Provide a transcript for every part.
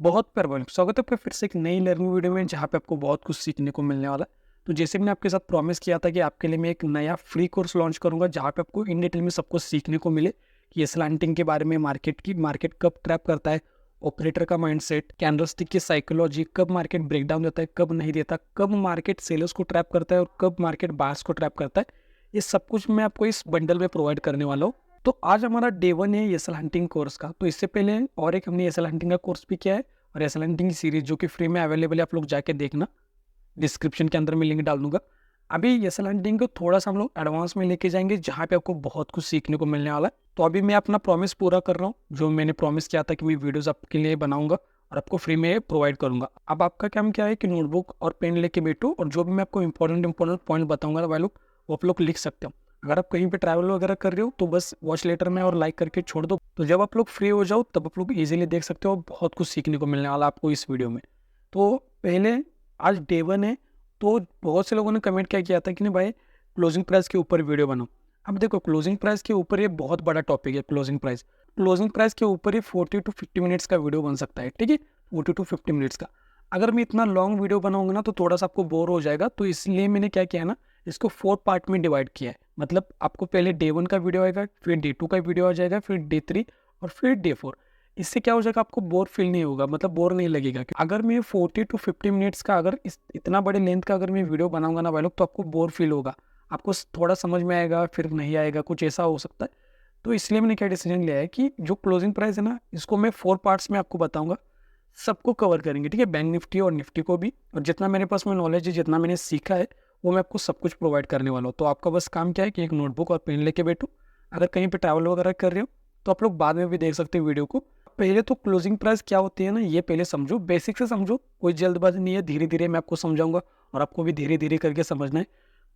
बहुत प्यार स्वागत है आपका फिर से एक नई लर्निंग वीडियो में, जहाँ पे आपको बहुत कुछ सीखने को मिलने वाला है। तो जैसे मैंने आपके साथ प्रॉमिस किया था कि आपके लिए मैं एक नया फ्री कोर्स लॉन्च करूंगा, जहाँ पे आपको इन डिटेल में सब कुछ सीखने को मिले कि स्लैंटिंग के बारे में, मार्केट कब ट्रैप करता है, ऑपरेटर का माइंडसेट, कैंडलस्टिक की साइकोलॉजी, कब मार्केट ब्रेकडाउन देता है, कब नहीं देता, कब मार्केट सेलर्स को ट्रैप करता है और कब मार्केट बायर्स को ट्रैप करता है। ये सब कुछ मैं आपको इस बंडल में प्रोवाइड करने वाला हूँ। तो आज हमारा डे 1 है एसएल हंटिंग कोर्स का। तो इससे पहले और एक हमने एसएल हंटिंग का कोर्स भी किया है, और एसएल हंटिंग की सीरीज जो कि फ्री में अवेलेबल है, आप लोग जाके देखना, डिस्क्रिप्शन के अंदर मैं लिंक डाल दूंगा। अभी एसएल हंटिंग को थोड़ा सा हम लोग एडवांस में लेके जाएंगे, जहाँ पे आपको बहुत कुछ सीखने को मिलने वाला है। तो अभी मैं अपना प्रॉमिस पूरा कर रहा हूँ, जो मैंने प्रॉमिस किया था कि मैं वीडियोस आपके लिए बनाऊंगा और आपको फ्री में प्रोवाइड करूंगा। अब आपका काम क्या है कि नोटबुक और पेन लेके बैठो, और जो भी मैं आपको इंपॉर्टेंट पॉइंट बताऊंगा वो आप लोग लिख सकते हो। अगर आप कहीं पे ट्रैवल वगैरह कर रहे हो तो बस वॉच लेटर में और लाइक करके छोड़ दो। तो जब आप लोग फ्री हो जाओ तब आप लोग इजीली देख सकते हो, बहुत कुछ सीखने को मिलने वाला आपको इस वीडियो में। तो पहले आज डे 1 है, तो बहुत से लोगों ने कमेंट क्या किया था कि नहीं भाई क्लोजिंग प्राइस के ऊपर वीडियो बनाओ। अब देखो, क्लोजिंग प्राइस के ऊपर ये बहुत बड़ा टॉपिक है। क्लोजिंग प्राइस के ऊपर ही 40 to 50 मिनट्स का वीडियो बन सकता है, ठीक है, 40 to 50 मिनट्स का। अगर मैं इतना लॉन्ग वीडियो बनाऊंगा ना तो थोड़ा सा आपको बोर हो जाएगा, तो इसलिए मैंने क्या किया ना, इसको 4 पार्ट में डिवाइड किया है। मतलब आपको पहले डे 1 का वीडियो आएगा, फिर डे 2 का वीडियो आ जाएगा, फिर डे 3 और फिर डे 4। इससे क्या हो जाएगा, आपको बोर फील नहीं होगा, मतलब बोर नहीं लगेगा। अगर मैं 40 to 50 मिनट्स का, अगर इतना बड़े लेंथ का अगर मैं वीडियो बनाऊंगा ना भाई लोग, तो आपको बोर फील होगा, आपको थोड़ा समझ में आएगा फिर नहीं आएगा, कुछ ऐसा हो सकता है। तो इसलिए मैंने क्या डिसीजन लिया है कि जो क्लोजिंग प्राइस है ना, इसको मैं 4 पार्ट्स में आपको बताऊंगा, सबको कवर करेंगे, ठीक है, बैंक निफ्टी और निफ्टी को भी। और जितना मेरे पास में नॉलेज है, जितना मैंने सीखा है, वो मैं आपको सब कुछ प्रोवाइड करने वाला हूँ। तो आपका बस काम क्या है कि एक नोटबुक और पेन लेके बैठो। अगर कहीं पे ट्रैवल वगैरह कर रहे हो तो आप लोग बाद में भी देख सकते हो वीडियो को। पहले तो क्लोजिंग प्राइस क्या होती है ना, ये पहले समझो, बेसिक से समझो, कोई जल्दबाजी नहीं है, धीरे धीरे मैं आपको समझाऊंगा और आपको भी धीरे धीरे करके समझना है।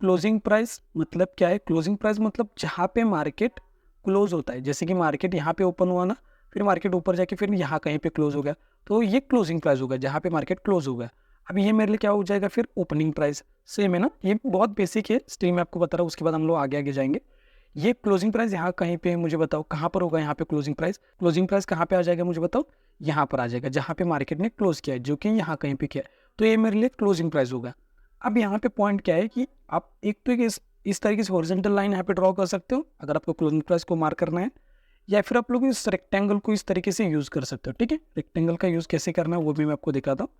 क्लोजिंग प्राइस मतलब क्या है? क्लोजिंग प्राइस मतलब जहाँ पे मार्केट क्लोज होता है, जैसे कि मार्केट यहाँ पे ओपन हुआ ना, फिर मार्केट ऊपर जाके फिर यहाँ कहीं पे क्लोज हो गया, तो ये क्लोजिंग प्राइस होगा जहाँ पे मार्केट क्लोज हो गया। अब ये मेरे लिए क्या हो जाएगा, फिर ओपनिंग प्राइस। सेम है ना, ये बहुत बेसिक है, स्टिल मैं आपको बता रहा हूँ, उसके बाद हम लोग आगे आगे जाएंगे। ये क्लोजिंग प्राइस यहाँ कहीं पे, मुझे बताओ कहाँ पर होगा यहाँ पे क्लोजिंग प्राइस कहाँ पे आ जाएगा, मुझे बताओ। यहाँ पर आ जाएगा जहाँ पे मार्केट ने क्लोज किया है, जो कि यहाँ कहीं पे किया है, तो ये मेरे लिए क्लोजिंग प्राइस होगा। अब यहाँ पे पॉइंट क्या है कि आप एक तो इस तरीके से हॉरिजॉन्टल लाइन यहाँ पे ड्रॉ कर सकते हो अगर आपको क्लोजिंग प्राइस को मार्क करना है, या फिर आप लोग इस रेक्टेंगल को इस तरीके से यूज़ कर सकते हो, ठीक है। रेक्टेंगल का यूज़ कैसे करना है वो भी मैं आपको दिखाता हूँ।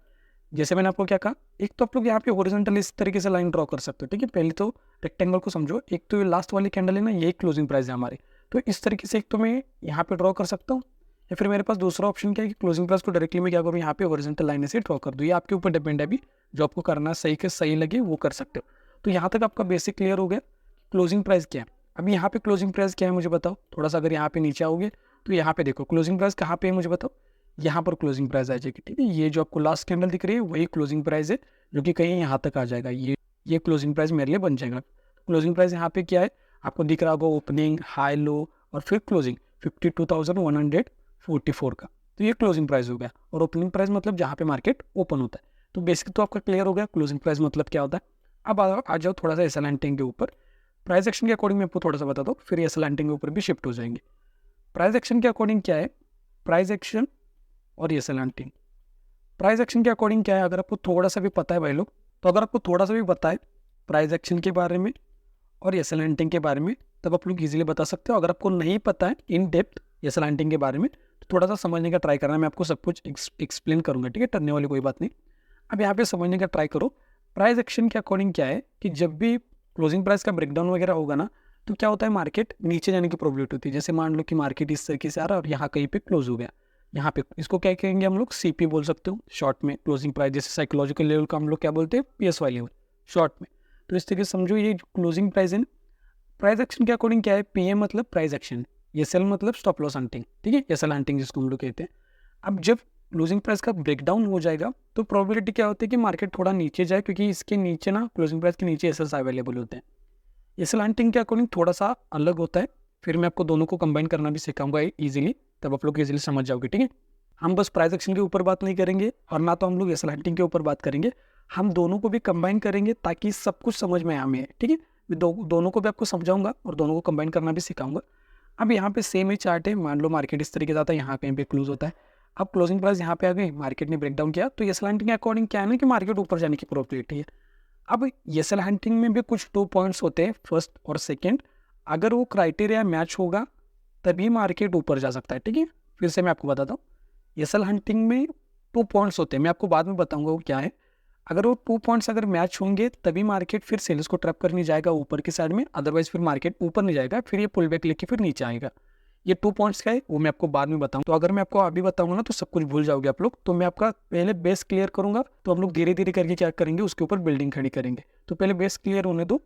जैसे मैंने आपको क्या कहा, एक तो आप लोग यहाँ पे हॉरिजॉन्टल इस तरीके से लाइन ड्रॉ कर सकते हो, ठीक है। पहले तो रेक्टेंगल को समझो, एक तो ये लास्ट वाली कैंडल है ना, यही क्लोजिंग प्राइस है हमारी। तो इस तरीके से एक तो मैं यहाँ पे ड्रॉ कर सकता हूँ, या फिर मेरे पास दूसरा ऑप्शन क्या है कि क्लोजिंग प्राइस को डायरेक्टली मैं क्या करूँ, यहाँ पे हॉरिजॉन्टल लाइन से ड्रॉ कर दूँ। ये आपके ऊपर डिपेंड है, अभी जो आपको करना सही के सही लगे वो कर सकते हो। तो यहाँ तक आपका बेसिक क्लियर हो गया क्लोजिंग प्राइस क्या है। अभी यहाँ पे क्लोजिंग प्राइस क्या है मुझे बताओ थोड़ा सा। अगर यहाँ पे नीचे आओगे तो यहाँ पे देखो क्लोजिंग प्राइस कहाँ पे है मुझे बताओ, यहाँ पर क्लोजिंग प्राइस आ जाएगी, ठीक है। ये जो आपको लास्ट कैंडल दिख रही है वही क्लोजिंग प्राइस है, जो कि कहीं यहाँ तक आ जाएगा। ये क्लोजिंग प्राइस मेरे लिए बन जाएगा। क्लोजिंग प्राइस यहाँ पे क्या है आपको दिख रहा होगा, ओपनिंग, हाई, लो और फिर क्लोजिंग 52,144 का। तो ये क्लोजिंग प्राइस हो गया, और ओपनिंग प्राइस मतलब जहाँ पे मार्केट ओपन होता है। तो बेसिक तो आपका क्लियर हो गया क्लोजिंग प्राइस मतलब क्या होता है। अब आ जाओ थोड़ा सा एसएल हंटिंग के ऊपर। प्राइस एक्शन के अकॉर्डिंग मैं आपको थोड़ा सा बता दो, फिर एसएल हंटिंग के ऊपर भी शिफ्ट हो जाएंगे। प्राइस एक्शन के अकॉर्डिंग क्या है, प्राइस एक्शन और एसएल हंटिंग। प्राइस एक्शन के अकॉर्डिंग क्या है, अगर आपको थोड़ा सा भी पता है भाई लोग, तो अगर आपको थोड़ा सा भी पता है प्राइस एक्शन के बारे में और एसएल हंटिंग के बारे में, तब आप लोग इजीली बता सकते हो। अगर आपको नहीं पता है इन डेप्थ एसएल हंटिंग के बारे में, तो थोड़ा सा समझने का ट्राई करना, मैं आपको सब कुछ एक्सप्लेन करूंगा, ठीक है, टरने वाली कोई बात नहीं। अब यहाँ पे समझने का ट्राई करो। प्राइस एक्शन के अकॉर्डिंग क्या है कि जब भी क्लोजिंग प्राइस का ब्रेकडाउन वगैरह होगा ना, तो क्या होता है, मार्केट नीचे जाने की प्रोबेबिलिटी होती है। जैसे मान लो कि मार्केट इस तरीके से आ रहा है और यहाँ कहीं पे क्लोज हो गया, यहाँ पे इसको क्या कहेंगे हम लोग, सीपी बोल सकते हो शॉर्ट में, क्लोजिंग प्राइस। जैसे साइकोलॉजिकल लेवल का हम लोग क्या बोलते हैं, पीएसवाई लेवल शॉर्ट में। तो इस तरीके से समझो ये क्लोजिंग प्राइस है। प्राइस एक्शन के अकॉर्डिंग क्या है, पीएम मतलब प्राइस एक्शन, एसएल मतलब स्टॉप लॉस हंटिंग, ठीक है, एसएल हंटिंग जिसको हम लोग कहते हैं। अब जब क्लोजिंग प्राइस का ब्रेकडाउन हो जाएगा तो प्रोबेबिलिटी क्या होती है कि मार्केट थोड़ा नीचे जाए, क्योंकि इसके नीचे ना, क्लोजिंग प्राइस के नीचे एसएल्स अवेलेबल होते हैं। एसएल हंटिंग के अकॉर्डिंग थोड़ा सा अलग होता है, फिर मैं आपको दोनों को कंबाइन करना भी सिखाऊंगा इजीली, तब आप लोग इजीली समझ जाओगे, ठीक है। हम बस प्राइस एक्शन के ऊपर बात नहीं करेंगे, और ना तो हम लोग एसएल हंटिंग के ऊपर बात करेंगे, हम दोनों को भी कंबाइन करेंगे ताकि सब कुछ समझ में हमें, ठीक है। मैं दोनों को भी आपको समझाऊंगा और दोनों को कंबाइन करना भी सिखाऊंगा। अब यहाँ पे सेम ही चार्ट है, मान लो मार्केट इस तरीके से आता है, यहाँ कहीं पे क्लोज होता है। अब क्लोजिंग प्राइस यहाँ पे आ गई, मार्केट ने ब्रेकडाउन किया, तो एस एल हंटिंग के अकॉर्डिंग क्या है ना कि मार्केट ऊपर जाने की प्रोबेबिलिटी है। अब एस एल हंटिंग में भी कुछ 2 पॉइंट्स होते हैं, फर्स्ट और सेकेंड। अगर वो क्राइटेरिया मैच होगा तभी मार्केट ऊपर जा सकता है, ठीक है। फिर से मैं आपको बताता हूँ, एस एल हंटिंग में 2 पॉइंट्स होते हैं, मैं आपको बाद में बताऊंगा वो क्या है। अगर वो 2 पॉइंट्स अगर मैच होंगे तभी मार्केट फिर सेल्स को ट्रैप करने जाएगा ऊपर की साइड में, अदरवाइज फिर मार्केट ऊपर नहीं जाएगा, फिर ये पुल बैक लेके फिर नीचे आएगा। ये 2 पॉइंट्स क्या है वो मैं आपको बाद में बताऊँ। तो अगर मैं आपको अभी बताऊंगा ना तो सब कुछ भूल जाओगे आप लोग, तो मैं आपका पहले बेस क्लियर करूंगा, तो हम लोग धीरे धीरे करके क्या करेंगे उसके ऊपर बिल्डिंग खड़ी करेंगे। तो पहले बेस क्लियर होने दो।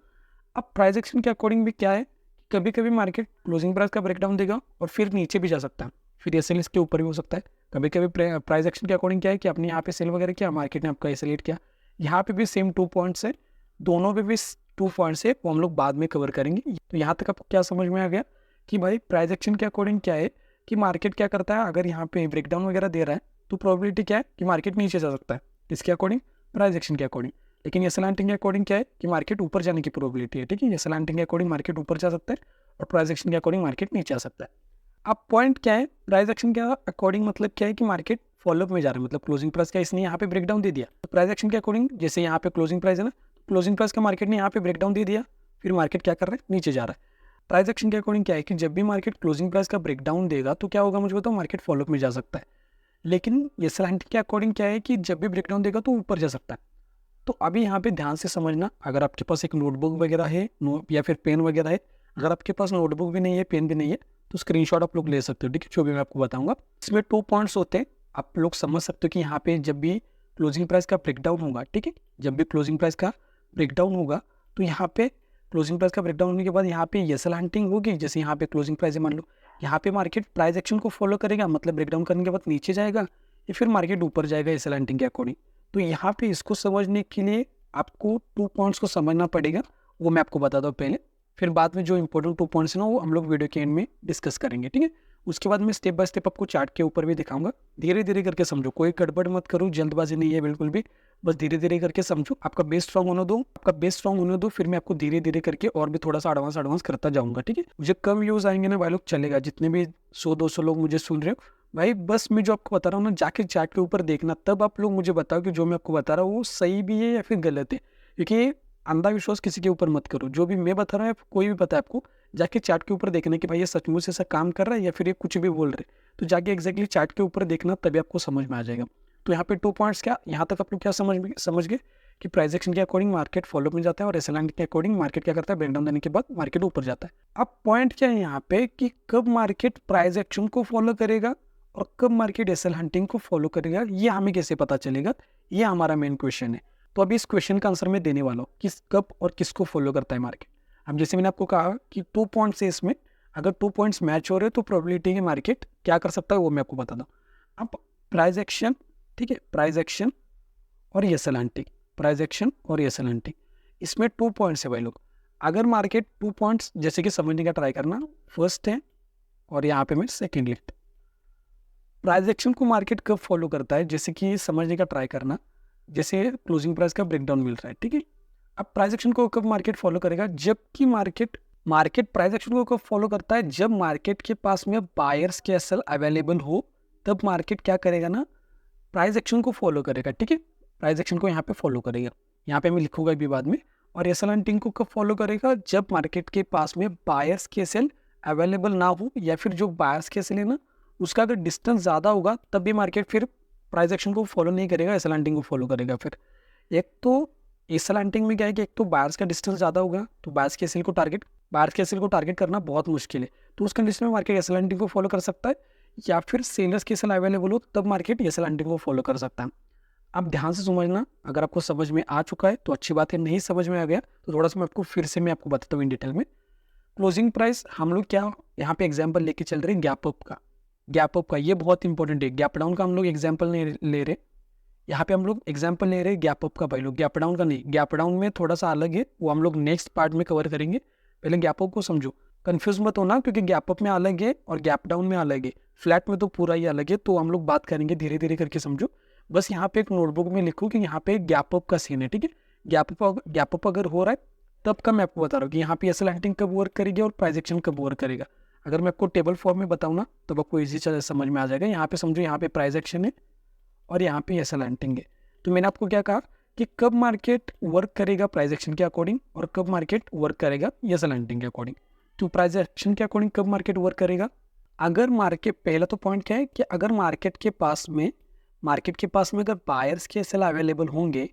अब प्राइस एक्शन के अकॉर्डिंग भी क्या है, कभी कभी मार्केट क्लोजिंग प्राइस का ब्रेकडाउन देगा और फिर नीचे भी जा सकता है, फिर एस एल इसके ऊपर भी हो सकता है। कभी कभी प्राइस एक्शन के अकॉर्डिंग क्या है कि आपने यहाँ पे सेल वगैरह किया, मार्केट ने आपका एसएलेट किया, यहाँ पे भी सेम 2 पॉइंट्स है, दोनों पे भी 2 पॉइंट्स है, वो हम लोग बाद में कवर करेंगे। तो यहाँ तक आपको क्या समझ में आ गया कि भाई प्राइस एक्शन के अकॉर्डिंग क्या है कि मार्केट क्या करता है, अगर यहाँ पे ब्रेकडाउन वगैरह दे रहा है तो प्रोबेबिलिटी क्या है कि मार्केट नीचे जा सकता है, इसके अकॉर्डिंग प्राइस एक्शन के अकॉर्डिंग। लेकिन एस एल हंटिंग के अकॉर्डिंग क्या है कि मार्केट ऊपर जाने की प्रोबेबिलिटी है, ठीक है। एस एल हंटिंग के अकॉर्डिंग मार्केट ऊपर जा सकता है और प्राइस एक्शन के अकॉर्डिंग मार्केट नीचे आ सकता है। अब पॉइंट क्या है, प्राइस एक्शन के अकॉर्डिंग मतलब क्या है कि मार्केट फॉलोअप में जा रहा है, मतलब क्लोजिंग प्राइस का इसने यहाँ पे ब्रेकडाउन दे दिया, तो प्राइस एक्शन के अकॉर्डिंग जैसे यहाँ पे क्लोजिंग प्राइस है ना, क्लोजिंग प्राइस का मार्केट ने यहाँ पे ब्रेकडाउन दे दिया, फिर मार्केट क्या कर रहा है नीचे जा रहा है। प्राइस एक्शन के अकॉर्डिंग क्या है कि जब भी मार्केट क्लोजिंग प्राइस का ब्रेकडाउन देगा तो क्या होगा मुझे बताओ, मार्केट फॉलोअप में जा सकता है। लेकिन एस एल हंटिंग के अकॉर्डिंग क्या है कि जब भी ब्रेकडाउन देगा तो ऊपर जा सकता है। तो अभी यहाँ पे ध्यान से समझना, अगर आपके पास एक नोटबुक वगैरह है या फिर पेन वगैरह है, अगर आपके पास नोटबुक भी नहीं है पेन भी नहीं है तो स्क्रीनशॉट आप लोग ले सकते हो, ठीक है, जो भी मैं आपको बताऊंगा। इसमें 2 पॉइंट्स होते हैं, आप लोग समझ सकते हो कि यहाँ पे जब भी क्लोजिंग प्राइस का ब्रेकडाउन होगा, ठीक है, जब भी क्लोजिंग प्राइस का ब्रेकडाउन होगा तो यहाँ पे क्लोजिंग प्राइस का ब्रेकडाउन होने के बाद यहाँ पे एस एल हंटिंग होगी। जैसे यहाँ पे क्लोजिंग प्राइस है मान लो, यहाँ पे मार्केट प्राइस एक्शन को फॉलो करेगा, मतलब ब्रेकडाउन करने के बाद नीचे जाएगा या फिर मार्केट ऊपर जाएगा एस एल हंटिंग के अकॉर्डिंग। तो यहाँ पे इसको समझने के लिए आपको 2 पॉइंट्स को समझना पड़ेगा, वो मैं आपको बताता हूँ पहले, फिर बाद में जो इंपॉर्टेंट 2 पॉइंट्स हैं ना वो हम लोग वीडियो के एंड में डिस्कस करेंगे, ठीक है। उसके बाद मैं स्टेप बाय स्टेप आपको चार्ट के ऊपर भी दिखाऊंगा, धीरे धीरे करके समझो, कोई गड़बड़ मत करो, जल्दबाजी नहीं है बिल्कुल भी, बस धीरे धीरे करके समझो। आपका बेस स्ट्रॉन्ग होने दो, आपका बेस स्ट्रॉन्ग होने दो, फिर मैं आपको धीरे धीरे करके और भी थोड़ा सा एडवांस करता जाऊंगा, ठीक है। मुझे कम व्यूज आएंगे ना भाई लोग चलेगा, जितने भी 100-200 लोग मुझे सुन रहे हो भाई, बस मैं जो आपको बता रहा हूँ ना जाके चार्ट के ऊपर देखना, तब आप लोग मुझे बताओ कि जो मैं आपको बता रहा हूँ वो सही भी है या फिर गलत है। क्योंकि अंधा विश्वास किसी के ऊपर मत करो, जो भी मैं बता रहा हूँ कोई भी पता है आपको, जाके चार्ट के ऊपर देखना कि भाई ये सचमुच से ऐसा काम कर रहा है या फिर ये कुछ भी बोल रहे, तो जाके एग्जैक्टली चार्ट के ऊपर देखना तभी आपको समझ में आ जाएगा। तो यहाँ पे 2 पॉइंट्स क्या, यहाँ तक आप लोग क्या समझ गए कि प्राइस एक्शन के अकॉर्डिंग मार्केट फॉलो में जाता है और एस एल हंटिंग के अकॉर्डिंग मार्केट क्या करता है, ब्रेकडाउन देने के बाद मार्केट ऊपर जाता है। अब पॉइंट क्या है यहाँ पे कि कब मार्केट प्राइस एक्शन को फॉलो करेगा और कब मार्केट एस एल हंटिंग को फॉलो करेगा, ये हमें कैसे पता चलेगा, ये हमारा मेन क्वेश्चन है। तो अभी इस क्वेश्चन का आंसर मैं देने वाला हूँ, किस कब और किसको फॉलो करता है मार्केट। अब जैसे मैंने आपको कहा कि 2 पॉइंट्स है इसमें, अगर 2 पॉइंट्स मैच हो रहे तो प्रोबेबिलिटी है मार्केट क्या कर सकता है वो मैं आपको बताता हूँ। अब प्राइस एक्शन, ठीक है, प्राइस एक्शन और S L hunting, price action और एस एल हंटिंग, इसमें 2 पॉइंट्स है भाई लोग। अगर मार्केट 2 पॉइंट्स जैसे कि समझने का ट्राई करना, फर्स्ट है और यहाँ पे मैं सेकेंड लिखता, प्राइस एक्शन को मार्केट कब फॉलो करता है, जैसे कि समझने का ट्राई करना, जैसे क्लोजिंग प्राइस का ब्रेकडाउन मिल रहा है, ठीक है। अब प्राइस एक्शन को कब मार्केट फॉलो करेगा, जबकि मार्केट प्राइस एक्शन को कब फॉलो करता है, जब मार्केट के पास में बायर्स के एसएल अवेलेबल हो, तब मार्केट क्या करेगा ना, प्राइस एक्शन को फॉलो करेगा, ठीक है, प्राइस एक्शन को यहाँ पे फॉलो करेगा, यहाँ पे मैं लिखूंगा भी बाद में। और एस एल हंटिंग को कब फॉलो करेगा, जब मार्केट के पास में बायर्स के एसएल अवेलेबल ना हो, या फिर जो बायर्स के एसएल है ना उसका अगर डिस्टेंस ज़्यादा होगा तब भी मार्केट फिर प्राइस एक्शन को फॉलो नहीं करेगा, एस एल हंटिंग को फॉलो करेगा। फिर एक तो एस एल हंटिंग में क्या है कि एक तो बायर्स का डिस्टेंस ज़्यादा होगा तो बायर्स के एसएल को टारगेट करना बहुत मुश्किल है, तो उस कंडीशन में मार्केट एस एल हंटिंग को फॉलो कर सकता है, या फिर सेलर्स के एसएल अवेलेबल हो तब मार्केट एस एल हंटिंग को फॉलो कर सकता है। अब ध्यान से समझना, अगर आपको समझ में आ चुका है तो अच्छी बात है, नहीं समझ में आ गया तो थोड़ा सा मैं आपको फिर से आपको बताता हूँ इन डिटेल में। क्लोजिंग प्राइस हम लोग क्या यहाँ पे एग्जाम्पल लेके चल रहे हैं गैप अप का, ये बहुत इंपॉर्टेंट है। गैप डाउन का हम लोग एग्जाम्पल नहीं ले रहे, यहाँ पे हम लोग एग्जाम्पल ले रहे हैं गैप अप का भाई लोग, गैप डाउन का नहीं। गैप डाउन में थोड़ा सा अलग है, वो हम लोग नेक्स्ट पार्ट में कवर करेंगे, पहले गैप अप को समझो, कंफ्यूज मत होना, क्योंकि गैप अप में अलग है और गैप डाउन में अलग है, फ्लैट में तो पूरा ही अलग है, तो हम लोग बात करेंगे, धीरे धीरे करके समझो। बस यहाँ पे एक नोटबुक में लिखो कि यहाँ पे गैप अप का सीन है, ठीक है। गैप अप अगर हो रहा है तब का मैं आपको बता रहा हूँ कि यहाँ पे एस एल हंटिंग कब वर्क करेगी और प्राइस एक्शन कब वर्क करेगा। अगर मैं आपको टेबल फॉर्म में बताऊँ ना तो आपको ईजी चल समझ में आ जाएगा। यहाँ पे समझो, यहाँ पे प्राइस एक्शन है और यहाँ पे एसएल हंटिंग है। तो मैंने आपको क्या कहा कि कब मार्केट वर्क करेगा प्राइस एक्शन के अकॉर्डिंग और कब मार्केट वर्क करेगा एसएल हंटिंग के अकॉर्डिंग। तो प्राइस एक्शन के अकॉर्डिंग कब मार्केट वर्क करेगा, अगर मार्केट, पहला तो पॉइंट क्या है कि अगर मार्केट के पास में अगर बायर्स के एसएल अवेलेबल होंगे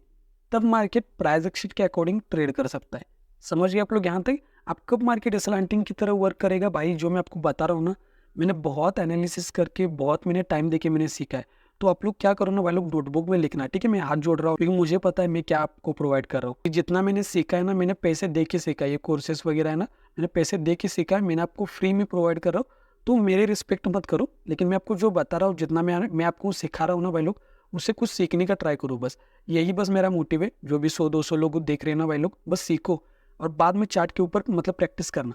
तब मार्केट प्राइस एक्शन के अकॉर्डिंग ट्रेड कर सकता है। समझ गए आप लोग यहाँ तक। अब कब मार्केट एसएल हंटिंग की तरह वर्क करेगा, भाई जो मैं आपको बता रहा हूँ ना, मैंने बहुत एनालिसिस करके बहुत मैंने टाइम देके मैंने सीखा है। तो आप लोग क्या करो ना भाई लोग, नोटबुक में लिखना, ठीक है। मैं हाथ जोड़ रहा हूँ क्योंकि मुझे पता है मैं क्या आपको प्रोवाइड कर रहा हूँ। जितना मैंने सीखा है ना, मैंने पैसे दे के सीखा है। ये कोर्सेस वगैरह है ना, मैंने पैसे दे के सीखा है, मैंने आपको फ्री में प्रोवाइड कर रहा हूँ। तो मेरे रिस्पेक्ट मत करो, लेकिन मैं आपको जो बता रहा हूँ, जितना मैं आपको सिखा रहा हूँ ना भाई लोग, उससे कुछ सीखने का ट्राई करो बस। यही बस मेरा मोटिव है। जो भी 100-200 लोग देख रहे हैं ना भाई लोग, बस सीखो और बाद में चार्ट के ऊपर मतलब प्रैक्टिस करना।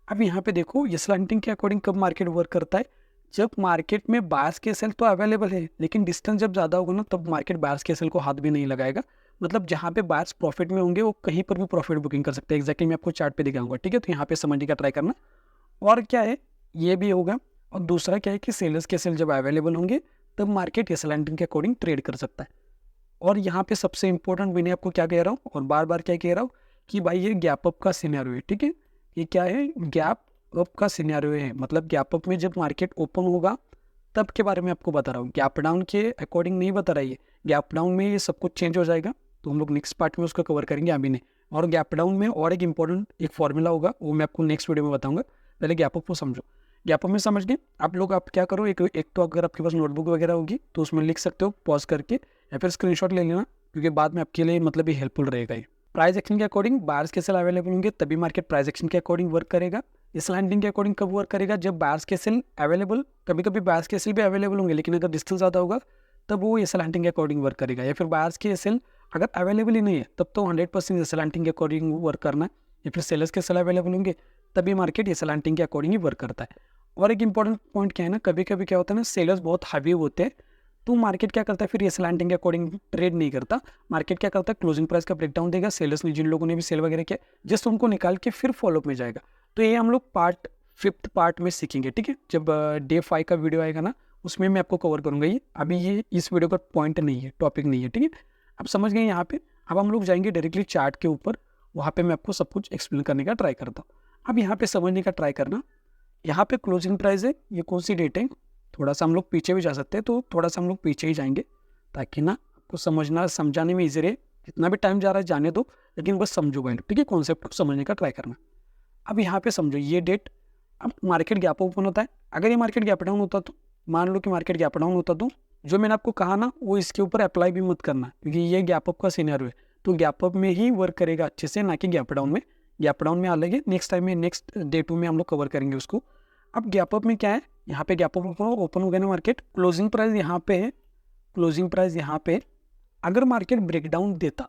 अब यहाँ पे देखो ये स्लैंटिंग के अकॉर्डिंग कब मार्केट वर्क करता है, जब मार्केट में बायर्स के सेल तो अवेलेबल है लेकिन डिस्टेंस जब ज़्यादा होगा ना, तब मार्केट बायर्स के सेल को हाथ भी नहीं लगाएगा। मतलब जहाँ पे बायर्स प्रॉफिट में होंगे वो कहीं पर भी प्रॉफिट बुकिंग कर सकते हैं। एक्जैक्टली मैं आपको चार्ट पे दिखाऊंगा, ठीक है। तो यहाँ पे समझने का ट्राई करना। और क्या है, ये भी होगा। और दूसरा क्या है कि सेलर्स के सेल जब अवेलेबल होंगे तब मार्केट ये स्लैंटिंग के अकॉर्डिंग ट्रेड कर सकता है। और यहाँ पे सबसे इंपॉर्टेंट मैंने आपको क्या कह रहा हूँ और बार बार क्या कह रहा हूँ कि भाई ये गैप अप का सिनेरियो है, ठीक है। ये क्या है, गैप अप का सिनेरियो है। मतलब गैप अप में जब मार्केट ओपन होगा तब के बारे में आपको बता रहा हूँ, गैप डाउन के अकॉर्डिंग नहीं बता रहा है। गैप डाउन में ये सब कुछ चेंज हो जाएगा, तो हम लोग नेक्स्ट पार्ट में उसको कवर करेंगे, अभी नहीं। और गैप डाउन में और एक इंपॉर्टेंट एक फॉर्मूला होगा, वो मैं आपको नेक्स्ट वीडियो में बताऊंगा। पहले गैप अप को समझो। गैप अप में समझ गए आप लोग, आप क्या करो, एक तो अगर आपके पास नोटबुक वगैरह होगी तो उसमें लिख सकते हो पॉज करके, या फिर स्क्रीनशॉट ले लेना, क्योंकि बाद में आपके लिए मतलब ये हेल्पफुल रहेगा। ये प्राइस एक्शन के अकॉर्डिंग बायर्स के सेल अवेलेबल होंगे तभी मार्केट प्राइस एक्शन के अकॉर्डिंग वर्क करेगा। स्लैंटिंग के अकॉर्डिंग कब वर्क करेगा, जब बायर्स के सेल अवेलेबल, कभी कभी बायर्स के सेल भी अवेलेबल होंगे लेकिन अगर डिस्टेंस ज़्यादा होगा तब वो स्लैंटिंग के अकॉर्डिंग वर्क करेगा। या फिर बायर्स के सेल अगर अवेलेबल ही नहीं है तब तो 100% स्लैंटिंग के अकॉर्डिंग वर्क करना है। या फिर सेलर्स के सेल अवेलेबल होंगे तभी मार्केट स्लैंटिंग के अकॉर्डिंग ही वर्क करता है। और एक इंपॉर्टेंट पॉइंट क्या है ना, कभी कभी क्या होता है ना, सेलर्स बहुत हैवी होते हैं तो मार्केट क्या करता है, फिर ये स्लैंटिंग के अकॉर्डिंग ट्रेड नहीं करता। मार्केट क्या करता है, क्लोजिंग प्राइस का ब्रेकडाउन देगा, सेलर्स ने जिन लोगों ने भी सेल वगैरह किया जस्ट उनको निकाल के फिर फॉलोअप में जाएगा। तो ये हम लोग फिफ्थ पार्ट में सीखेंगे, ठीक है। जब डे 5 का वीडियो आएगा ना, उसमें मैं आपको कवर करूंगा ये। अभी ये इस वीडियो का पॉइंट नहीं है, टॉपिक नहीं है, ठीक है। आप समझ गए यहाँ पे। अब हम लोग जाएंगे डायरेक्टली चार्ट के ऊपर, वहाँ पे मैं आपको सब कुछ एक्सप्लेन करने का ट्राई करता हूँ। अब यहाँ पे समझने का ट्राई करना, यहाँ पे क्लोजिंग प्राइस है, ये कौन सी डेट है, थोड़ा सा हम लोग पीछे भी जा सकते हैं, तो थोड़ा सा हम लोग पीछे ही जाएंगे ताकि ना आपको समझाने में ईजी रहे। जितना भी टाइम जा रहा है जाने दो, लेकिन बस समझो भाई, ठीक है। कॉन्सेप्ट को समझने का ट्राई करना। अब यहाँ पे समझो ये डेट, अब मार्केट गैप ओपन होता है। अगर ये मार्केट गैप डाउन होता तो, मान लो कि मार्केट गैप डाउन होता तो जो मैंने आपको कहा ना वो इसके ऊपर अप्लाई भी मत करना, क्योंकि ये गैप अप का सिनेरियो है। तो गैप अप में ही वर्क करेगा अच्छे से, ना कि गैप डाउन में। गैप डाउन में अलग है, नेक्स्ट टाइम में नेक्स्ट डे 2 में हम लोग कवर करेंगे उसको। अब गैप अप में क्या है, यहाँ पे गैप अप ओपन हो गया ना मार्केट, क्लोजिंग प्राइस यहाँ पे है, क्लोजिंग प्राइस यहाँ पे। अगर मार्केट ब्रेकडाउन देता,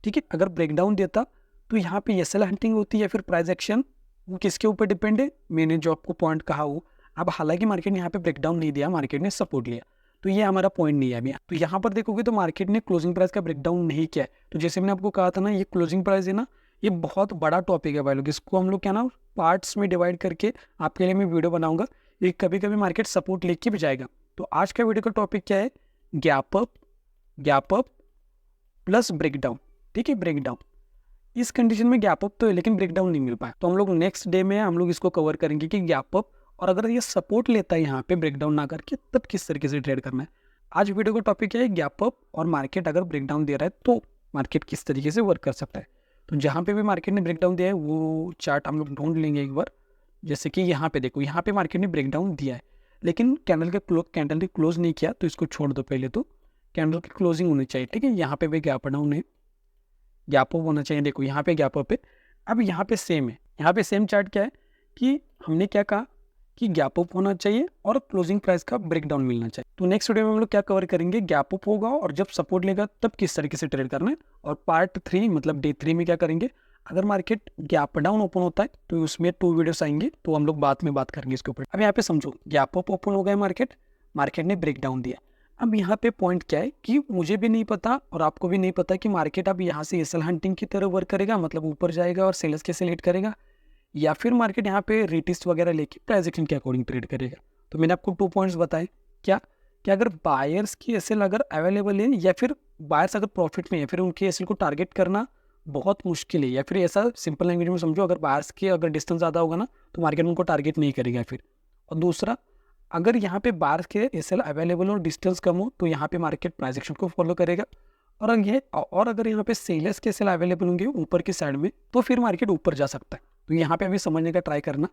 ठीक है, अगर ब्रेकडाउन देता तो यहाँ पे एसएल हंटिंग होती है या फिर प्राइस एक्शन, वो किसके ऊपर डिपेंड है, मैंने जो आपको पॉइंट कहा वो। अब हालांकि मार्केट ने यहाँ पे ब्रेकडाउन नहीं दिया, मार्केट ने सपोर्ट लिया, तो ये हमारा पॉइंट नहीं है अभी। तो यहाँ पर देखोगे तो मार्केट ने क्लोजिंग प्राइस का ब्रेकडाउन नहीं किया है। तो जैसे मैंने आपको कहा था ना, ये क्लोजिंग प्राइस है ना, ये बहुत बड़ा टॉपिक है भाई लोग। इसको हम लोग क्या ना पार्ट्स में डिवाइड करके आपके लिए मैं वीडियो बनाऊंगा। ये कभी कभी मार्केट सपोर्ट लेके भी जाएगा। तो आज का वीडियो का टॉपिक क्या है, गैप अप प्लस ब्रेकडाउन, ठीक है। ब्रेकडाउन, इस कंडीशन में गैप अप तो है लेकिन ब्रेकडाउन नहीं मिल पाया, तो हम लोग नेक्स्ट डे में हम लोग इसको कवर करेंगे कि गैप अप, और अगर ये सपोर्ट लेता है यहाँ पे ब्रेकडाउन ना करके, तब किस तरीके से ट्रेड करना है। आज वीडियो का टॉपिक क्या है, गैप अप, और मार्केट अगर ब्रेकडाउन दे रहा है तो मार्केट किस तरीके से वर्क कर सकता है। तो जहाँ पे भी मार्केट ने ब्रेकडाउन दिया है वो चार्ट हम लोग ढूंढ लेंगे एक बार। जैसे कि यहाँ पे देखो, यहाँ पे मार्केट ने ब्रेकडाउन दिया है लेकिन कैंडल ने क्लोज नहीं किया, तो इसको छोड़ दो। पहले तो कैंडल की क्लोजिंग होनी चाहिए, ठीक है। यहाँ पे भी गैप डाउन है, गैप अप होना चाहिए। देखो यहाँ पे गैप अप है। अब यहाँ पे सेम है, यहाँ पे सेम चार्ट क्या है कि हमने क्या कहा कि गैप अप होना चाहिए और क्लोजिंग प्राइस का ब्रेकडाउन मिलना चाहिए। तो नेक्स्ट वीडियो में हम लोग क्या कवर करेंगे, गैप अप होगा और जब सपोर्ट लेगा तब किस तरीके से ट्रेड करना है। और पार्ट 3 मतलब डे 3 में क्या करेंगे, अगर मार्केट गैप डाउन ओपन होता है तो उसमें 2 वीडियोस आएंगे, तो हम लोग बाद में बात करेंगे इसके ऊपर। अब यहाँ पे समझो, गैप अप ओपन हो गया मार्केट ने ब्रेकडाउन दिया। अब यहाँ पे पॉइंट क्या है कि मुझे भी नहीं पता और आपको भी नहीं पता कि मार्केट अब यहाँ से एसएल हंटिंग की तरह वर्क करेगा, मतलब ऊपर जाएगा और सेलर्स के सेल हिट करेगा, या फिर मार्केट यहाँ पे रिटेस्ट वगैरह लेके प्राइस एक्शन के अकॉर्डिंग ट्रेड करेगा। तो मैंने आपको 2 पॉइंट्स बताए क्या, कि अगर बायर्स की एसएल अगर अवेलेबल है या फिर बायर्स अगर प्रॉफिट में है, फिर उनकी एसएल को टारगेट करना बहुत मुश्किल है, या फिर ऐसा सिंपल लैंग्वेज में समझो, अगर बायर्स के अगर डिस्टेंस ज़्यादा होगा ना तो मार्केट उनको टारगेट नहीं करेगा फिर। और दूसरा, अगर यहाँ पे बायर्स के एसएल अवेलेबल हो और डिस्टेंस कम हो तो यहाँ पे मार्केट प्राइस एक्शन को फॉलो करेगा। और अगर यहाँ पे सेलर्स के एसएल अवेलेबल होंगे ऊपर की साइड में तो फिर मार्केट ऊपर जा सकता है। तो यहाँ पे अभी समझने का ट्राई करना।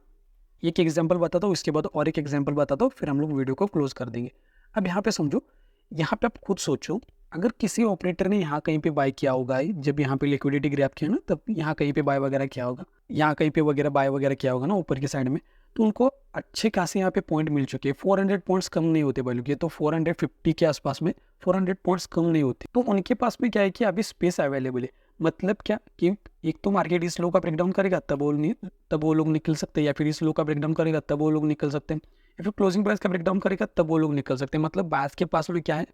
एक एग्जांपल बताता हूँ, इसके बाद और एक एग्जांपल बताता हूँ, फिर हम लोग वीडियो को क्लोज कर देंगे। अब यहाँ पे समझो, यहाँ पे आप खुद सोचो, अगर किसी ऑपरेटर ने यहाँ कहीं पे बाय किया होगा, जब यहाँ पे लिक्विडिटी ग्रैब किया ना तब यहाँ कहीं पे बाय वगैरह किया होगा, यहाँ कहीं पे वगैरह बाय वगैरह किया होगा ना ऊपर की साइड में, तो उनको अच्छे खासे यहाँ पे पॉइंट मिल चुके हैं। 400 पॉइंट्स कम नहीं होते वैल्यू के, तो 450 के आसपास में 400 पॉइंट्स कम नहीं होते। तो उनके पास में क्या है कि अभी स्पेस अवेलेबल है। मतलब क्या कि एक तो मार्केट इस लो का ब्रेकडाउन करेगा तब वो लोग निकल सकते हैं, या फिर इस लो का ब्रेकडाउन करेगा तब वो लोग निकल सकते हैं, या फिर क्लोजिंग प्राइस का ब्रेकडाउन करेगा तब वो लोग निकल सकते हैं। मतलब बायर्स के पास क्या है,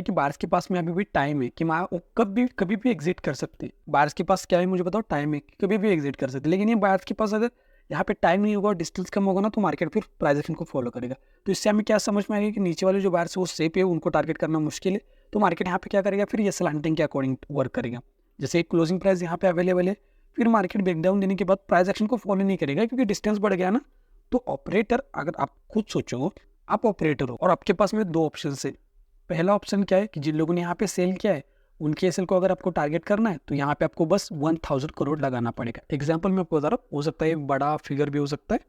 कि बायर्स के पास में अभी भी टाइम है कि वो कभी भी एग्जिट कर सकते हैं। बायर्स के पास क्या है मुझे बताओ, टाइम है कि कभी भी एग्जिट कर सकते हैं। लेकिन ये बायर्स के पास अगर यहाँ पे टाइम नहीं होगा और डिस्टेंस कम होगा ना तो मार्केट फिर प्राइस एक्शन को फॉलो करेगा। तो इससे हमें क्या समझ में आएगा कि नीचे वाले जो बायर्स है वो सेफ है, उनको टारगेट करना मुश्किल है। तो मार्केट यहाँ पे क्या करेगा, फिर ये स्लैंटिंग के अकॉर्डिंग वर्क करेगा। जैसे एक क्लोजिंग प्राइस यहाँ पे अवेलेबल है, फिर मार्केट ब्रेकडाउन देने के बाद प्राइस एक्शन को फॉलो नहीं करेगा क्योंकि डिस्टेंस बढ़ गया ना। तो ऑपरेटर, अगर आप खुद सोचो, आप ऑपरेटर हो और आपके पास में 2 ऑप्शन है। पहला ऑप्शन क्या है कि जिन लोगों ने यहाँ पे सेल किया है उनके एसएल को अगर आपको टारगेट करना है तो यहाँ पे आपको बस 1000 करोड़ लगाना पड़ेगा। एग्जाम्पल मैं आपको बता रहा हूँ, हो सकता है बड़ा फिगर भी हो सकता है,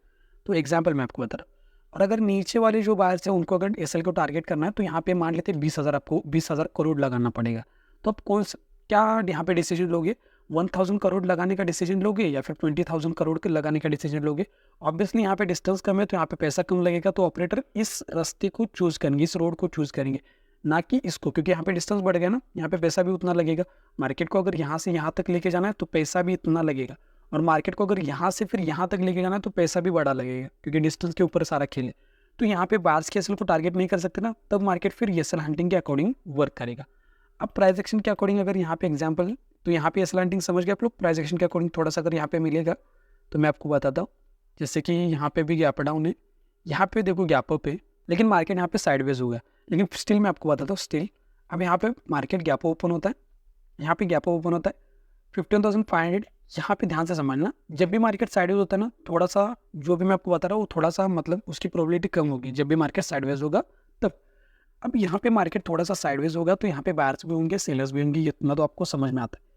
तो एग्जाम्पल मैं आपको बता रहा हूँ। और अगर नीचे वाले जो बायर्स हैं उनको अगर एसएल को टारगेट करना है तो यहाँ पे मान लेते हैं 20,000, आपको 20,000 करोड़ लगाना पड़ेगा। तो आप क्या यहाँ पे डिसीजन लोगे, 1000 करोड़ लगाने का डिसीजन लोगे या फिर 20,000 करोड़ के लगाने का डिसीजन लोगे? ऑब्वियसली यहाँ पे डिस्टेंस कम है तो यहाँ पे पैसा कम लगेगा, तो ऑपरेटर इस रास्ते को चूज करेंगे, इस रोड को चूज करेंगे, ना कि इसको, क्योंकि यहाँ पे डिस्टेंस बढ़ गया ना, यहाँ पे पैसा भी उतना लगेगा। मार्केट को अगर यहाँ से यहाँ तक लेके जाना है तो पैसा भी इतना लगेगा, और मार्केट को अगर यहाँ से फिर यहाँ तक लेके जाना है तो पैसा भी बड़ा लगेगा, क्योंकि डिस्टेंस के ऊपर सारा खेल है। तो यहाँ पे बायर्स के एसएल को टारगेट नहीं कर सकते ना, तब मार्केट फिर एसएल हंटिंग के अकॉर्डिंग वर्क करेगा। अब प्राइस एक्शन के अकॉर्डिंग अगर यहाँ पे एग्जाम्पल है तो यहाँ पे एसएल हंटिंग समझ गए आप लोग। प्राइस एक्शन के अकॉर्डिंग थोड़ा सा अगर यहाँ पे मिलेगा तो मैं आपको बताता हूँ। जैसे कि यहाँ पे भी गैप डाउन है, यहाँ पे देखो गैप अप है, लेकिन मार्केट यहाँ पे साइडवेज होगा। लेकिन स्टिल मैं आपको बताता हूँ, स्टिल अब यहाँ पे मार्केट गैप ओपन होता है, यहाँ पे गैप ओपन होता है 15,500। यहाँ पे ध्यान से समझना, जब भी मार्केट साइडवेज होता है ना, थोड़ा सा जो भी मैं आपको बता रहा हूँ वो थोड़ा सा मतलब उसकी प्रोबेबिलिटी कम होगी जब भी मार्केट साइडवेज होगा तब। अब यहाँ पे मार्केट थोड़ा सा साइडवेज होगा तो यहाँ पे बायर्स भी होंगे, सेलर्स भी होंगे, इतना तो आपको समझ में आता है।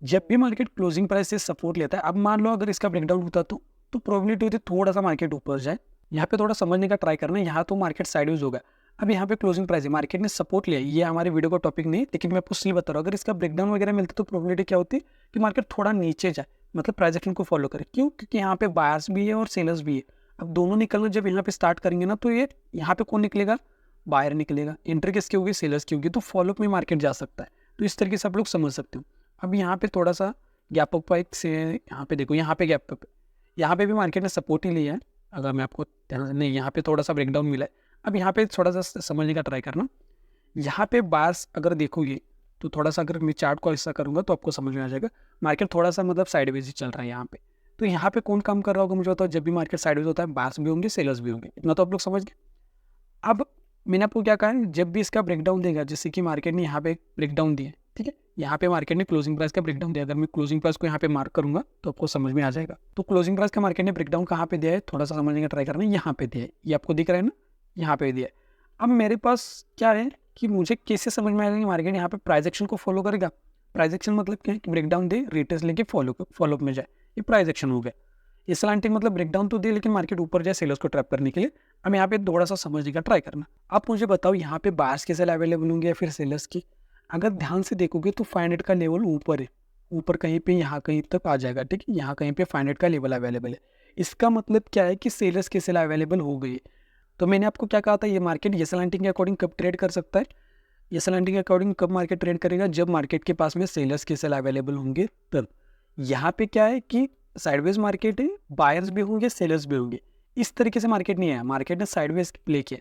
जब भी मार्केट क्लोजिंग प्राइस से सपोर्ट लेता है, अब मान लो अगर इसका ब्रेकडाउन होता तो प्रोबेबिलिटी होती है थोड़ा सा मार्केट ऊपर जाए। यहाँ पे थोड़ा समझने का ट्राई करना है, यहाँ तो मार्केट साइडवेज होगा। अब यहाँ पे क्लोजिंग प्राइस है, मार्केट ने सपोर्ट लिया, ये हमारे वीडियो का टॉपिक नहीं, लेकिन मैं आपको इसलिए बता रहा हूँ, अगर इसका ब्रेकडाउन वगैरह मिलता तो प्रोबेबिलिटी क्या होती है कि मार्केट थोड़ा नीचे जाए, मतलब प्राइस एक्शन को फॉलो करे। क्यों? क्योंकि यहाँ पे बायर्स भी है और सेलर्स भी है। अब दोनों निकलना जब यहाँ पे स्टार्ट करेंगे ना तो ये यहाँ पे कौन निकलेगा, बायर निकलेगा। एंट्री किसकी होगी, सेलर्स की होगी, तो फॉलोअप में मार्केट जा सकता है। तो इस तरीके से आप लोग समझ सकते हो। अब यहाँ पे थोड़ा सा गैप अप से यहाँ पे देखो, यहाँ पे गैप अप, यहाँ पे भी मार्केट ने सपोर्ट ही लिया है। अगर मैं आपको नहीं, यहाँ पे थोड़ा सा ब्रेकडाउन मिला है। अब यहाँ पे थोड़ा सा समझने का ट्राई करना, यहाँ पे बायर्स अगर देखोगे तो थोड़ा सा, अगर मैं चार्ट को ऐसा करूँगा तो आपको समझ में आ जाएगा, मार्केट थोड़ा सा मतलब साइडवेज ही चल रहा है यहाँ पे। तो यहाँ पे कौन काम कर रहा होगा मुझे बताओ, जब भी मार्केट साइडवेज होता है बायर्स भी होंगे, सेलर्स भी होंगे, इतना तो आप लोग समझ गए। अब मैंने आपको क्या कहा है, जब भी इसका ब्रेकडाउन देगा, जैसे कि मार्केट ने यहाँ पे ब्रेकडाउन दिया, ठीक है, यहाँ पे मार्केट ने क्लोजिंग प्राइस का ब्रेकडाउन दिया। अगर मैं क्लोजिंग प्राइस को यहाँ पे मार्क करूंगा तो आपको समझ में आ जाएगा। तो क्लोजिंग प्राइस का मार्केट ने ब्रेकडाउन कहाँ पे दिया है, थोड़ा सा समझने का ट्राई करना है। यहाँ पे दिया है, ये आपको दिख रहा है ना, यहाँ पे दिया है। अब मेरे पास क्या है कि मुझे कैसे समझ में आएगा कि मार्केट यहाँ पे प्राइस एक्शन को फॉलो करेगा। प्राइस एक्शन मतलब क्या है कि ब्रेकडाउन दे, रिटेस्ट लेके फॉलोअप में जाए, ये प्राइस एक्शन हो गया। ये स्लैंटिंग मतलब ब्रेकडाउन तो दे लेकिन मार्केट ऊपर जाए सेलर्स को ट्रैप करने के लिए। अब यहाँ पे थोड़ा सा समझने का ट्राई करना। आप मुझे बताओ यहाँ पे बायर्स के सेल अवेलेबल होंगे या फिर सेलर्स की? अगर ध्यान से देखोगे तो 500 का लेवल ऊपर है, ऊपर कहीं पे यहाँ कहीं तक आ जाएगा, ठीक है, यहाँ कहीं पे 500 का लेवल अवेलेबल है। इसका मतलब क्या है कि सेलर्स के सेल अवेलेबल हो गई। तो मैंने आपको क्या कहा था, ये मार्केट ये स्लैंटिंग के अकॉर्डिंग कब ट्रेड कर सकता है, ये स्लैंटिंग के अकॉर्डिंग कब मार्केट ट्रेड करेगा, जब मार्केट के पास में सेलर्स के सेल अवेलेबल होंगे तब। यहाँ पे क्या है कि साइडवेज मार्केट है, बायर्स भी होंगे, सेलर्स भी होंगे। इस तरीके से मार्केट नहीं आया, मार्केट ने साइडवेज प्ले किया,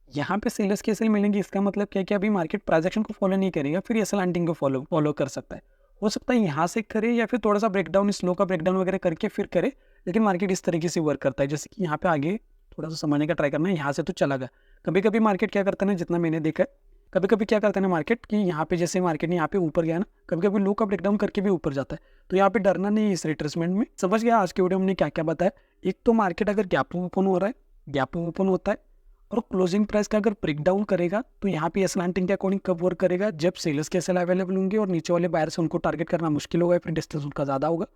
यहाँ पे सेलर्स के सेल मिलेंगे। इसका मतलब क्या है कि अभी मार्केट प्राइस एक्शन को फॉलो नहीं करेगा, फिर एसएल हंटिंग को फॉलो कर सकता है। हो सकता है यहाँ से करे या फिर थोड़ा सा ब्रेकडाउन, स्लो का ब्रेकडाउन वगैरह करके फिर करे, लेकिन मार्केट इस तरीके से वर्क करता है, जैसे कि यहाँ पे आगे थोड़ा सा समझने का ट्राई करना है। यहाँ से तो चला गया, कभी कभी मार्केट क्या करता है ना, जितना मैंने देखा है, कभी कभी क्या करता है ना मार्केट कि यहाँ पे जैसे मार्केट ने यहाँ पे ऊपर गया ना, कभी कभी लो का ब्रेकडाउन करके भी ऊपर जाता है। तो यहाँ पे डरना नहीं है इस रिट्रेसमेंट में। समझ गया आज के वीडियो में हमने क्या क्या बताया। एक तो मार्केट अगर गैप ओपन हो रहा है, गैप ओपन होता है और क्लोजिंग प्राइस का अगर ब्रेकडाउन करेगा तो यहाँ पे स्लैंटिंग के अकॉर्डिंग कब वर्क करेगा, जब सेलर्स के एसएल अवेलेबल होंगे और नीचे वाले बायर से उनको टारगेट करना मुश्किल होगा, फिर डिस्टेंस उनका ज़्यादा होगा,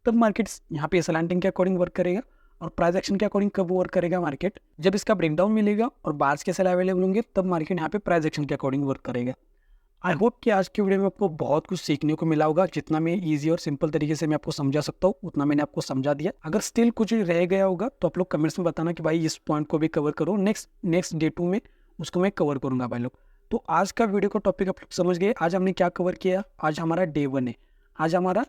तब मार्केट यहाँ पे स्लैंटिंग के अकॉर्डिंग वर्क करेगा। और प्राइस एक्शन के अकॉर्डिंग कब वर्क करेगा मार्केट, जब इसका ब्रेकडाउन मिलेगा और बायर्स के एसएल अवेलेबल होंगे, तब मार्केट यहाँ पे प्राइस एक्शन के अकॉर्डिंग वर्क करेगा। आई होप कि आज की वीडियो में आपको बहुत कुछ सीखने को मिला होगा। जितना मैं इजी और सिंपल तरीके से मैं आपको समझा सकता हूँ उतना मैंने आपको समझा दिया। अगर स्टिल कुछ रह गया होगा तो आप लोग कमेंट्स में बताना कि भाई इस पॉइंट को भी कवर करो, नेक्स्ट डे 2 में उसको मैं कवर करूंगा भाई लोग। तो आज का वीडियो का टॉपिक आप लोग समझ गए। आज हमने क्या कवर किया, आज हमारा डे 1 है, आज हमारा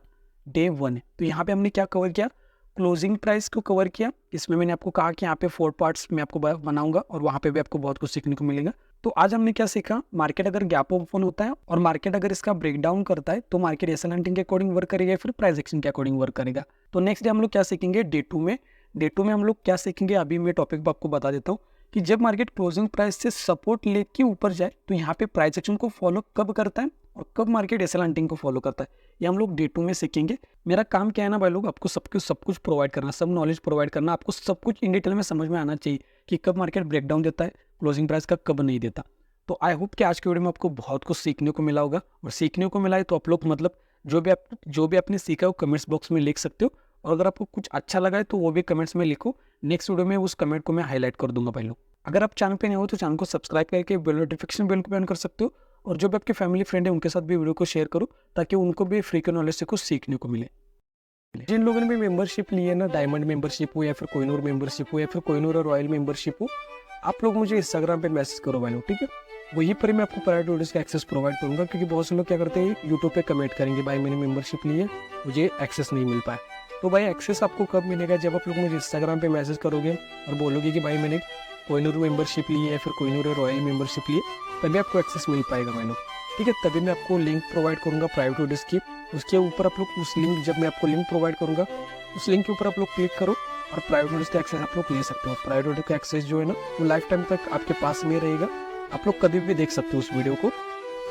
डे 1 है। तो यहाँ पे हमने क्या कवर किया, क्लोजिंग प्राइस को कवर किया। इसमें मैंने आपको कहा कि यहाँ पे 4 पार्ट्स में आपको बनाऊंगा और वहाँ पे भी आपको बहुत कुछ सीखने को मिलेगा। तो आज हमने क्या सीखा, मार्केट अगर गैप ओपन होता है और मार्केट अगर इसका ब्रेकडाउन करता है तो मार्केट एसएल हंटिंग के अकॉर्डिंग वर्क करेगा, फिर प्राइस एक्शन के अकॉर्डिंग वर्क करेगा। तो नेक्स्ट डे हम लोग क्या सीखेंगे डे 2 में। डे 2 में हम लोग क्या सीखेंगे, अभी मैं टॉपिक आपको बता देता हूँ कि जब मार्केट क्लोजिंग प्राइस से सपोर्ट लेके ऊपर जाए तो यहाँ पे प्राइस एक्शन को फॉलो कब करता है और कब मार्केट एसएल हंटिंग को फॉलो करता है, ये हम लोग डे 2 में सीखेंगे। मेरा काम क्या है ना भाई लोग, आपको सब कुछ प्रोवाइड करना, सब नॉलेज प्रोवाइड करना। आपको सब कुछ इन डिटेल में समझ में आना चाहिए कि कब मार्केट ब्रेकडाउन देता है क्लोजिंग प्राइस का, कब नहीं देता। तो आई होप कि आज के वीडियो में आपको बहुत कुछ सीखने को मिला होगा, और सीखने को मिला है तो आप लोग मतलब जो भी आपने सीखा है वो कमेंट्स बॉक्स में लिख सकते हो। और अगर आपको कुछ अच्छा लगा है तो वो भी कमेंट्स में लिखो, नेक्स्ट वीडियो में उस कमेंट को मैं हाईलाइट कर दूंगा भाई लोग। अगर आप चैनल पे नए हो तो चैनल को सब्सक्राइब करके बेल नोटिफिकेशन बेल को ऑन कर सकते हो, और जो भी आपके फैमिली फ्रेंड है उनके साथ भी वीडियो को शेयर करो ताकि उनको भी फ्री के नॉलेज से कुछ सीखने को मिले। जिन लोगों ने भी मेंबरशिप ली है ना, डायमंड मेंबरशिप हो या फिर कोहिनूर मेंबरशिप हो या फिर कोहिनूर और रॉयल मेंबरशिप हो, आप लोग मुझे इंस्टाग्राम पे मैसेज करो भाई लोग, ठीक है। वहीं पर मैं आपको प्राइवेट वीडियोस का एक्सेस प्रोवाइड करूंगा, क्योंकि बहुत से लोग क्या करते हैं यूट्यूब पे कमेंट करेंगे भाई मैंने मेंबरशिप ली है मुझे एक्सेस नहीं मिल पाया। तो भाई एक्सेस आपको कब मिलेगा, जब आप लोग मुझे इंस्टाग्राम पे मैसेज करोगे और बोलोगे कि भाई मैंने कोहिनूर मेंबरशिप ली है या फिर कोहिनूर और रॉयल मेंबरशिप ली है, तभी आपको एक्सेस मिल पाएगा भाई लोग, ठीक है। तभी मैं आपको लिंक प्रोवाइड करूँगा प्राइवेट वीडियोस की। उसके ऊपर आप लोग उस लिंक, जब मैं आपको लिंक प्रोवाइड करूँगा उस लिंक के ऊपर आप लोग क्लिक करो और प्राइवेट वीडियोस का एक्सेस आप लोग ले सकते हो। प्राइवेट वीडियो का एक्सेस जो है ना वो लाइफ टाइम तक आपके पास में रहेगा, आप लोग कभी भी देख सकते हो उस वीडियो को।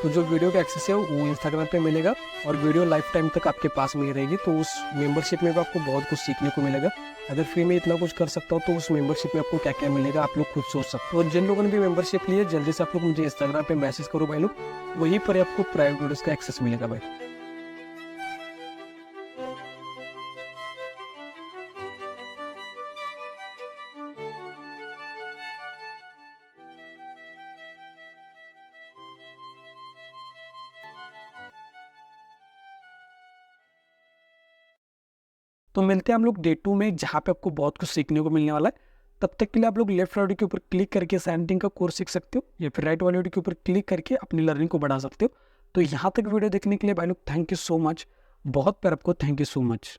तो जो वीडियो का एक्सेस है वो इंस्टाग्राम पे मिलेगा और वीडियो लाइफ टाइम तक आपके पास में ही रहेगी। तो उस मेंबरशिप में भी आपको बहुत कुछ सीखने को मिलेगा। अगर फ्री में इतना कुछ कर सकता हूँ तो उस मेंबरशिप में आपको क्या क्या मिलेगा आप लोग खुद सोच सकते हो। और जिन लोगों ने भी मेंबरशिप ली है जल्दी से आप लोग मुझे इंस्टाग्राम पे मैसेज करो भाई लोग, वहीं पर आपको प्राइवेट वीडियोस का एक्सेस मिलेगा भाई। तो मिलते हैं हम लोग डे 2 में, जहाँ पे आपको बहुत कुछ सीखने को मिलने वाला है। तब तक के लिए आप लोग लेफ्ट वाले के ऊपर क्लिक करके सैंटिंग का कोर्स सीख सकते हो, या फिर राइट वाले के ऊपर क्लिक करके अपनी लर्निंग को बढ़ा सकते हो। तो यहाँ तक वीडियो देखने के लिए भाई लोग थैंक यू सो मच, बहुत प्यार आपको, थैंक यू सो मच।